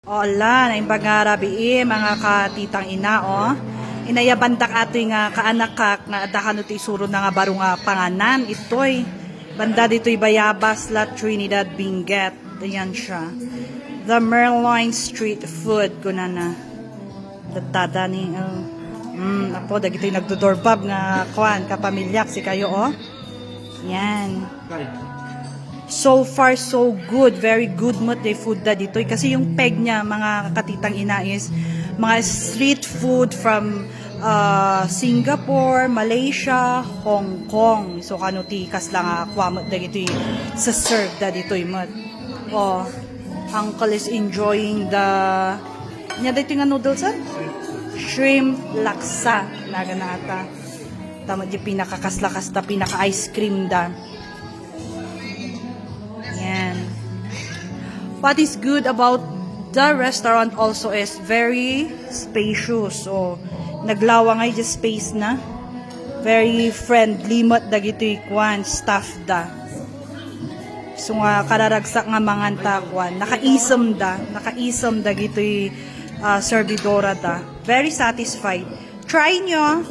Ola, na imbaga rabi mga katitang ina, inayabandak ato nga kaanak nga adakan ito isuro na nga baro nga panganan. Ito'y, banda dito'y Bayabas, La Trinidad, Benguet. Ayan siya. The Merline Street Food, kuna na. Datada ni, apo, dagito'y nagdodorbab nga kuan, kapamilyak, si kayo, Yan. So far, so good. Very good mo the food da dito. Kasi yung peg niya, mga katitang ina, is mga street food from Singapore, Malaysia, Hong Kong. So, kanutikas lang akwa mo da dito sa serve da dito mo. Uncle is enjoying the niya dito nga noodles, shrimp laksa. Naga na ata. Tama di pinakakaslakas da, pinaka-ice cream da. What is good about the restaurant also is very spacious. So, naglawa nga yung space na. Very friendly mat dagito'y kwan, staff da. So nga, kararagsak nga manganta kwan. Nakaisam dagito'y servidora da. Very satisfied. Try nyo.